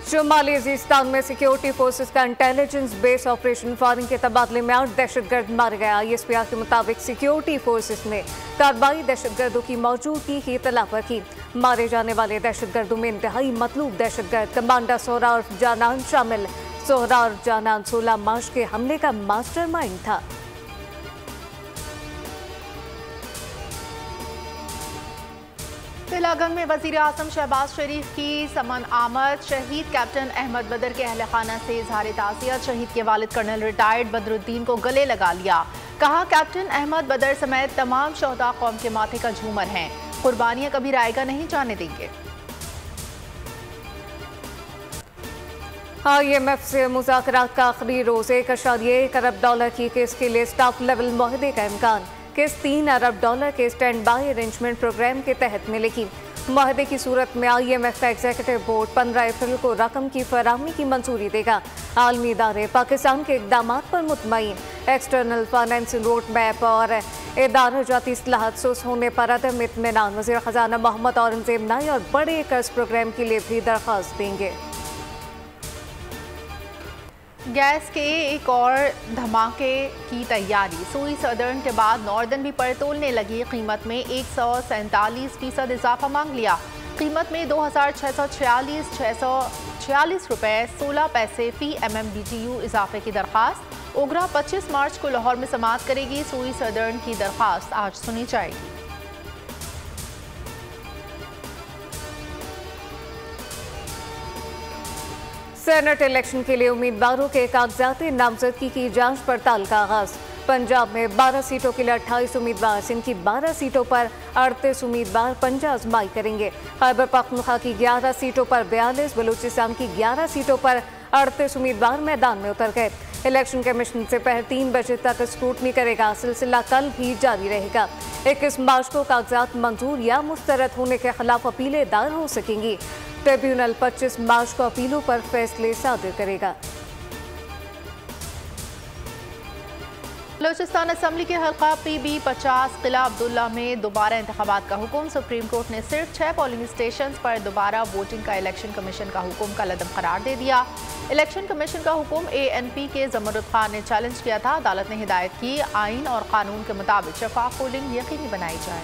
शुमाली वजीरिस्तान में security forces का intelligence base operation firing के तबादले में 8 दहशतगर्द मारे गए। ISPR के मुताबिक सिक्योरिटी फोर्सेस ने कार्रवाई दहशतगर्दों की मौजूदगी की इत्तला पर की। मारे जाने वाले दहशतगर्दों में इंतहाई मतलूब दहशतगर्द कमांडर सोहरावर्द जानान शामिल। सोहरावर्द जानान 16 मार्च के हमले का मास्टरमाइंड था। तिलागंग में वजीर आजम शहबाज शरीफ की समन आमद। शहीद कैप्टन अहमद बदर के अहल खाना से इजहार ताज़ियत। शहीद के वालिद कर्नल रिटायर्ड बदरुद्दीन को गले लगा लिया। कहा, कैप्टन अहमद बदर समेत तमाम शहदा कौम के माथे का झूमर हैं। कुर्बानियां कभी रायगा नहीं जाने देंगे। IMF से मुज़ाकरात का आखिरी रोज $1.1 अरब की केस के लिए स्टाफ लेवल मुआहदे का इम्कान। केस $3 अरब के स्टैंड बाई अरेंजमेंट प्रोग्राम के तहत मिलेगी। मुआहदे की सूरत में IMF का एग्जीक्यूटिव बोर्ड 15 अप्रैल को रकम की फराहमी की मंजूरी देगा। आलमी इदारे पाकिस्तान के इक़दामात पर मुतमईन। एक्सटर्नल फाइनेंसिंग रोड मैप और इदारा जाती इस्लाहत सुस्त होने पर अदम इत्मीनान। वज़ीर ख़ज़ाना मोहम्मद औरंगज़ेब नए और बड़े कर्ज प्रोग्राम के लिए भी दरख्वास्त देंगे। गैस के एक और धमाके की तैयारी। सुई सदर्न के बाद नॉर्दर्न भी पर तोलने लगी। कीमत में 147% इजाफा मांग लिया। कीमत में 2646 रुपये 16 पैसे फी MMBTU इजाफे की दरख्वास्त। ओगरा 25 मार्च को लाहौर में समाअत करेगी। सुई सदर्न की दरख्वास्त आज सुनी जाएगी। सेनेट इलेक्शन के लिए उम्मीदवारों के कागजाती नामजदगी की जांच पड़ताल का आगाज। पंजाब में 12 सीटों के लिए 28 उम्मीदवार, सिंध की 12 सीटों पर 38 उम्मीदवार पंजा आजमाई करेंगे। खैबर पख्तूनख्वा की 11 सीटों पर 42, बलूचिस्तान की 11 सीटों पर 38 उम्मीदवार मैदान में उतर गए। इलेक्शन कमीशन से पहले 3 बजे तक स्क्रूटनी करेगा। सिलसिला कल भी जारी रहेगा। 21 मार्च को कागजात मंजूर या मुस्तरद होने के खिलाफ अपीलें दायर हो सकेंगी। ट्रिब्यूनल 25 मार्च को अपीलों पर फैसले सादिर करेगा। बलूचिस्तान असम्बली के हल्का PB 50 किला अब्दुल्ला में दोबारा इंतखाबात का हुक्म। सुप्रीम कोर्ट ने सिर्फ 6 पोलिंग स्टेशन पर दोबारा वोटिंग का इलेक्शन कमीशन का हुक्म का लदम करार दे दिया। इलेक्शन कमीशन का हुक्म ANP के जमरुद खान ने चैलेंज किया था। अदालत ने हिदायत की, आइन और कानून के मुताबिक शफाफ पोलिंग यकीनी बनाई जाए।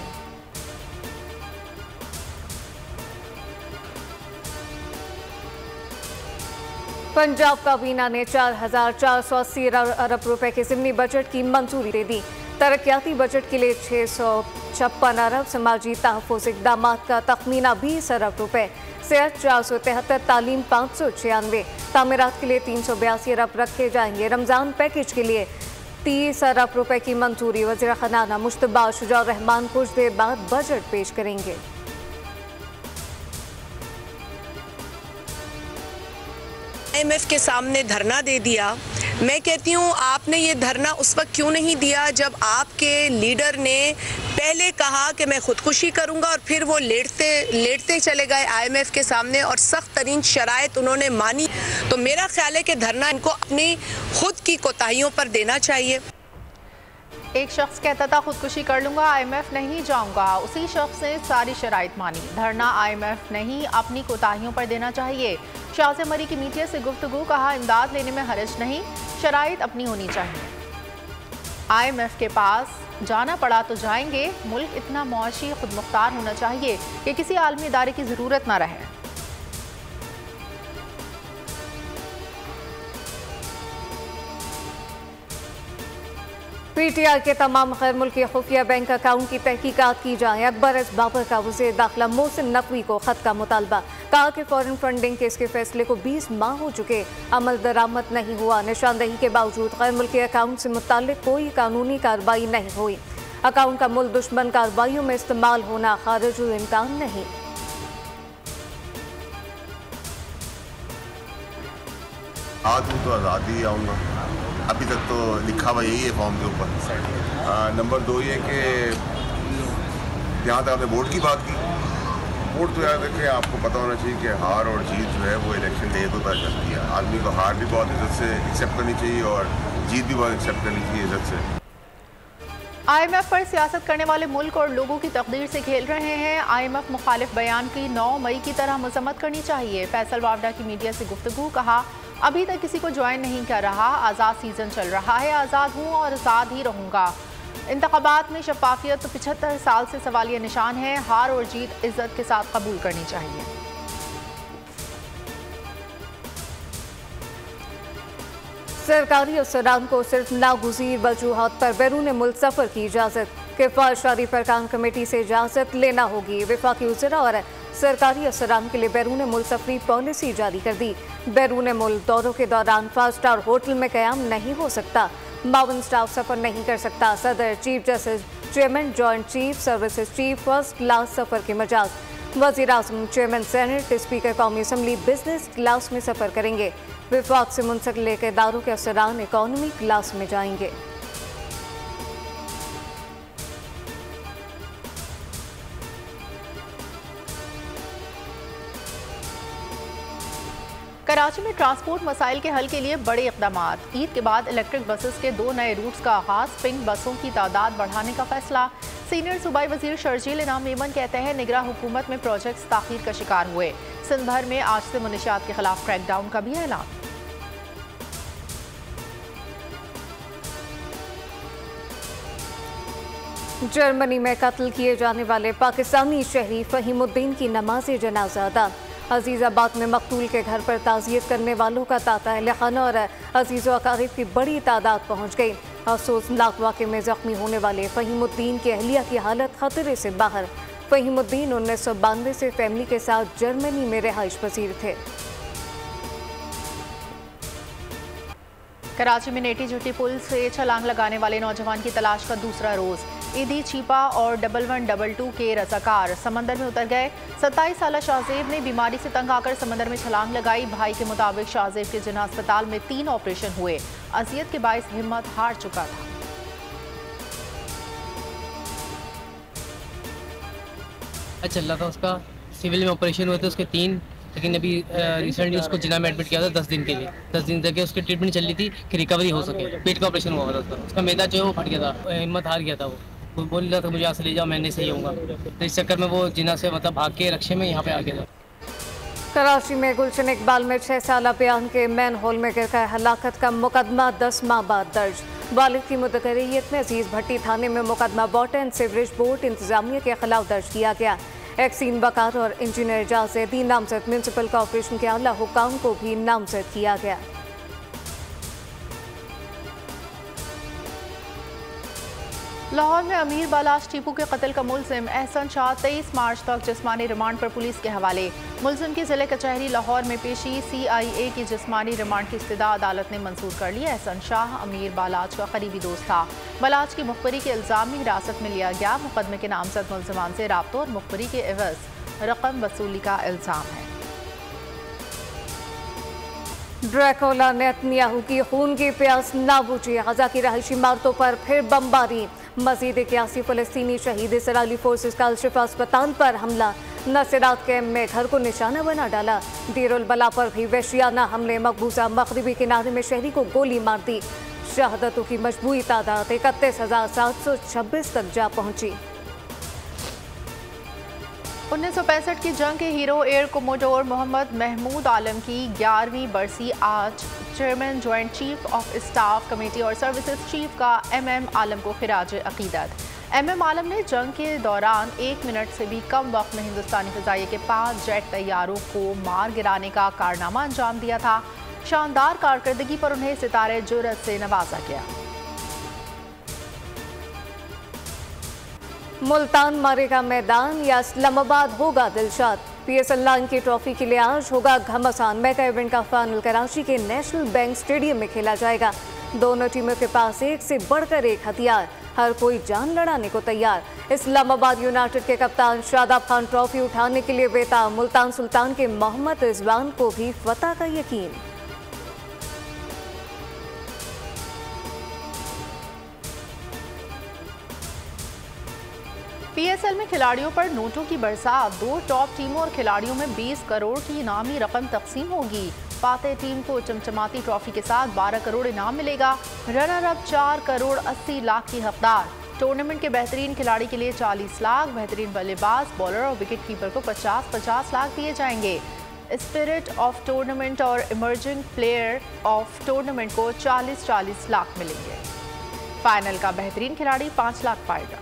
पंजाब काबीना ने 4,480 अरब रुपए के ज़िमनी बजट की मंजूरी दे दी। तरक्याती बजट के लिए 656 अरब, समाजी तहफ़्फ़ुज़ इक़दामात का तखमीना 20 अरब रुपए, सेहत 473, तालीम 596, तामीरात के लिए 382 अरब रखे जाएंगे। रमज़ान पैकेज के लिए 30 अरब रुपए की मंजूरी। वज़ीर ख़ज़ाना मुश्तबा शुजाउर रहमान कुछ देर बाद बजट पेश करेंगे। IMF के सामने धरना दे दिया। मैं कहती हूँ, आपने ये धरना उस वक्त क्यों नहीं दिया जब आपके लीडर ने पहले कहा कि मैं खुदकुशी करूँगा और फिर वो लेटते चले गए IMF के सामने और सख्त तरीन शराइत उन्होंने मानी। तो मेरा ख्याल है कि धरना इनको अपनी खुद की कोताहियों पर देना चाहिए। एक शख्स कहता था खुदकुशी कर लूंगा, IMF नहीं जाऊंगा। उसी शख्स ने सारी शराइत मानी। धरना IMF नहीं, अपनी कोताहियों पर देना चाहिए। शाहज़ मरी की मीडिया से गुफ्तगू। कहा, इमदाद लेने में हरज नहीं, शराइत अपनी होनी चाहिए। IMF के पास जाना पड़ा तो जाएंगे। मुल्क इतना मुआशी खुद मुख्तार होना चाहिए कि किसी आलमी इदारे की ज़रूरत ना रहे। PTI के तमाम गैर मुल्की खुफिया बैंक अकाउंट की तहकीकात की जाए। अकबर एस बाबर का वज़ीर दाखिला मोहसिन नकवी को खत का मुतालबा। कहा कि फॉरेन फंडिंग केस के फैसले को 20 माह हो चुके, अमल दरामद नहीं हुआ। निशानदही के बावजूद गैर मुल्की अकाउंट से मुताल्लिक कोई कानूनी कार्रवाई नहीं हुई। अकाउंट का मुल्क दुश्मन कार्रवाइयों में इस्तेमाल होना खारिजुल इम्कान नहीं। आज तो आज़ादी आऊँगा, अभी तक तो लिखा हुआ यही है फॉर्म के ऊपर। नंबर 2 ये कि जहाँ तक आपने वोट की बात की, वोट तो यार देखिए, आपको पता होना चाहिए कि हार और जीत जो है वो इलेक्शन डे को पता चलती है। आदमी को हार भी बहुत इज्जत से एक्सेप्ट करनी चाहिए और जीत भी बहुत एक्सेप्ट करनी चाहिए इज्जत से। IMF पर सियासत करने वाले मुल्क और लोगों की तकदीर से खेल रहे हैं। IMF मुखालिफ बयान की 9 मई की तरह मजम्मत करनी चाहिए। फैसल वावडा की मीडिया से गुफ्तगू, कहा अभी तक किसी को ज्वाइन नहीं कर रहा, आज़ाद सीजन चल रहा है, आज़ाद हूँ और आज़ाद ही रहूँगा। इंतखाबात में शफाफियत 75 साल से सवालिया निशान है, हार और जीत इज्जत के साथ कबूल करनी चाहिए। सरकारी अफसरान को सिर्फ नागुज़ीर वजूहात पर बैरून मुल्क सफ़र की इजाज़त। किफ़ायत शादी पर कान कमेटी से इजाज़त लेना होगी। वफाकी वज़ीरा और सरकारी अफसरान के लिए बैरून मुल्क सफरी पॉलिसी जारी कर दी। बैरून मुल्क दौरों के दौरान 5 स्टार होटल में क़याम नहीं हो सकता। मावन स्टाफ सफ़र नहीं कर सकता। सदर, chief justice, chairman, joint chief services chief first class सफ़र के मजाज। वज़ीर आज़म, चेयरमैन सेनेट, स्पीकर कौमी असम्बली बिजनेस क्लास में सफ़र करेंगे। विफाक से मुंसलिक इदारों के अफसरान इकॉनमी क्लास में जाएंगे। कराची में ट्रांसपोर्ट मसाइल के हल के लिए बड़े इक़दाम। ईद के बाद इलेक्ट्रिक बसेस के 2 नए रूट्स का आगाज, पिंक बसों की तादाद बढ़ाने का फैसला। सीनियर सूबाई वजीर शर्जील इनाम मेमन कहते हैं निगरां हुकूमत में प्रोजेक्ट्स ताखीर का शिकार हुए। सिंध भर में आज से मुनशियात के खिलाफ क्रैकडाउन का भी ऐलान। जर्मनी में कत्ल किए जाने वाले पाकिस्तानी शहरी फहीमुद्दीन की नमाज जनाजा अदा। अजीज़ाबाद में मकतूल के घर पर ताज़ियत करने वालों का तांता अहलखाना और अजीज़ व अकारीब की बड़ी तादाद पहुँच गई। अफसोसनाक वाक़े में ज़ख्मी होने वाले फहीमुद्दीन की अहलिया की हालत खतरे से बाहर। फहीमुद्दीन 1992 से फैमिली के साथ जर्मनी में रिहाइश पजीर थे। कराची में नेटी जुटी पुल से छलांग लगाने वाले नौजवान की तलाश का दूसरा रोज। ईदी छिपा और 1112 के रजाकार समंदर में उतर गए। 27 साला शाहजेब ने बीमारी से तंग आकर समंदर में छलांग लगाई। भाई के मुताबिक शाहजेब के जिन्ना अस्पताल में 3 ऑपरेशन हुए। अजियत के बायस हिम्मत हार चुका था। चल रहा था उसका, सिविल में ऑपरेशन हुए थे उसके 3, लेकिन अभी रिसेंटली उसको जिन्ना में एडमिट किया था 10 दिन के लिए। 10 दिन तक उसकी ट्रीटमेंट चल रही थी कि रिकवरी हो सके। पेट का ऑपरेशन हुआ था उसका मैदा जो है वो फट गया था, हिम्मत हार गया था। वो बोल रहा था मुझे यहाँ से ले जाओ, मैं नहीं सही होऊंगा। तो इस चक्कर में वो जिन्ना से मतलब भाग के रक्षे में यहाँ पे आ गया था। कराची में गुलशन इकबाल में 6 साला बयान के मैन होल में गिरकर हलाकत का मुकदमा 10 माह बाद दर्ज। वालिद की मुदक्करियत में अजीज भट्टी थाने में मुकदमा वाटर एंड सीवरेज बोर्ड इंतजामिया के खिलाफ दर्ज किया गया। एक्सीन बकार और इंजीनियर एजाज़ नामजद। म्यूनसिपल कॉर्पोरेशन के आला हुकाम को भी नामजद किया गया। लाहौर में अमीर बालाश टीपू के कत्ल का मुलजिम एहसन शाह 23 मार्च तक जिस्मानी रिमांड पर पुलिस के हवाले। मुलजिम की जिले कचहरी लाहौर में पेशी। CIA की जिस्मानी रिमांड की इस्तदा अदालत ने मंजूर कर ली। एहसन शाह अमीर बालाच का करीबी दोस्त था। बालाच की मुखबरी के इल्जाम में हिरासत में लिया गया। मुकदमे के नामजद मुलजिमान से राब्तों और मुखबरी के एवज रकम वसूली का इल्जाम है। ड्रैकोला नेतन्याहू की खून की प्यास ना बुझी। गजा की रहायशी इमारतों पर फिर बमबारी। मजीद 81 फलस्तीनी शहीद। इसराइली फोर्सेस का अल-शिफा अस्पताल पर हमला। नसरात कैम्प में घर को निशाना बना डाला। दीरुल बला पर भी वहशियाना हमले। मकबूजा मगरिबी किनारे में शहरी को गोली मार दी। शहादतों की मजबूरी तादाद 31,726 तक जा पहुंची। 1965 की जंग के hero air commodore Mohammad Mahmood Alam की 11वीं बरसी आज। Chairman joint chief of staff committee और सर्विसेज चीफ का MM आलम को खिराज अकीदत। MM आलम ने जंग के दौरान 1 मिनट से भी कम वक्त में हिंदुस्तानी फ़िज़ाइया के 5 जेट तैयारों को मार गिराने का कारनामा अंजाम दिया था। शानदार कारकर्दगी पर उन्हें सितारे जुर्रत से नवाजा गया। मुल्तान मारेगा मैदान या इस्लामाबाद होगा दिलशाद। PSL लाइन की ट्रॉफी के लिए आज होगा घमासान। मेगा इवेंट का फाइनल कराची के नेशनल बैंक स्टेडियम में खेला जाएगा। दोनों टीमों के पास एक से बढ़कर एक हथियार, हर कोई जान लड़ाने को तैयार। इस्लामाबाद यूनाइटेड के कप्तान शादाब खान ट्रॉफी उठाने के लिए बेताब। मुल्तान सुल्तान के मोहम्मद रिजवान को भी फतह का यकीन। PSL में खिलाड़ियों पर नोटों की बरसात। 2 टॉप टीमों और खिलाड़ियों में 20 करोड़ की इनामी रकम तकसीम होगी। फातेह टीम को चमचमाती ट्रॉफी के साथ 12 करोड़ इनाम मिलेगा। रनर अप 4 करोड़ 80 लाख की हकदार। टूर्नामेंट के बेहतरीन खिलाड़ी के लिए 40 लाख, बेहतरीन बल्लेबाज, बॉलर और विकेट कीपर को 50-50 लाख दिए जाएंगे। स्पिरिट ऑफ टूर्नामेंट और इमर्जिंग प्लेयर ऑफ टूर्नामेंट को 40-40 लाख मिलेंगे। फाइनल का बेहतरीन खिलाड़ी 5 लाख पाएगा।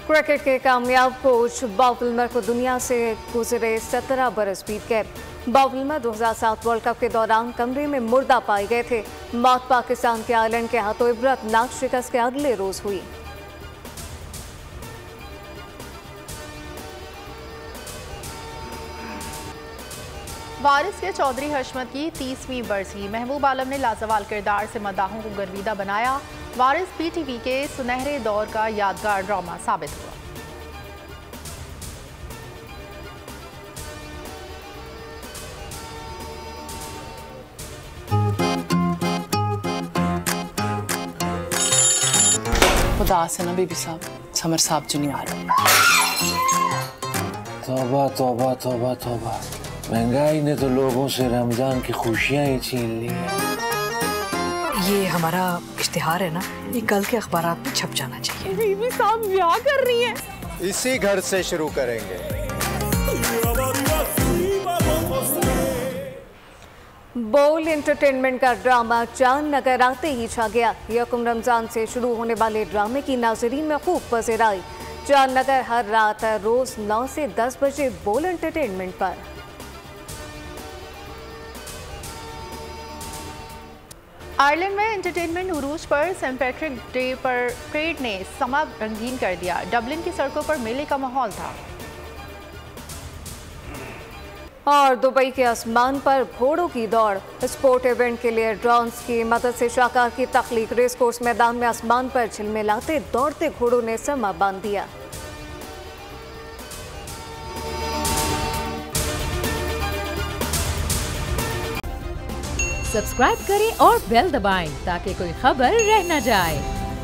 क्रिकेट के कामयाब कोच बॉब विल्मर को दुनिया से गुजरे 17 बरस बीत गए। बॉब विल्मर 2007 वर्ल्ड कप के दौरान कमरे में मुर्दा पाए गए थे। मौत पाकिस्तान के आयरलैंड के हाथों इबरतनाक शिकस्त के अगले रोज हुई। वारिस के चौधरी हशमत की 30वीं बरसी। महबूब आलम ने लाजवाल किरदार से मदाहों को गर्विदा बनाया। वारिस पीटीवी के सुनहरे दौर का यादगार ड्रामा साबित हुआ। खुदा से ना बीबी साहब, समर साहब जो नहीं आ रहे। तौबा तौबा तौबा तौबा, महंगाई ने तो लोगों से रमजान की खुशियां ही छीन ली हैं। ये हमारा इश्तिहार है ना, ये कल के अखबारात में छप जाना चाहिए। बीबी साहब ब्याह कर रही हैं। इसी घर से शुरू करेंगे। बोल एंटरटेनमेंट का ड्रामा चांद नगर आते ही छा गया। यकम रमजान से शुरू होने वाले ड्रामे की नाजरीन में खूब पसंद आई। चांद नगर हर रात रोज 9 से 10 बजे बोल एंटरटेनमेंट पर। आयरलैंड में एंटरटेनमेंट उरूज पर सेंट पैट्रिक डे पर परेड ने समा रंगीन कर दिया। डबलिन की सड़कों पर मेले का माहौल था। और दुबई के आसमान पर घोड़ों की दौड़। स्पोर्ट इवेंट के लिए ड्रोन्स की मदद से शाहकार की तख्लीक। रेस कोर्स मैदान में आसमान पर झिलमिलाते दौड़ते घोड़ों ने समा बांध दिया। सब्सक्राइब करें और बेल दबाएं ताकि कोई खबर रह न जाए।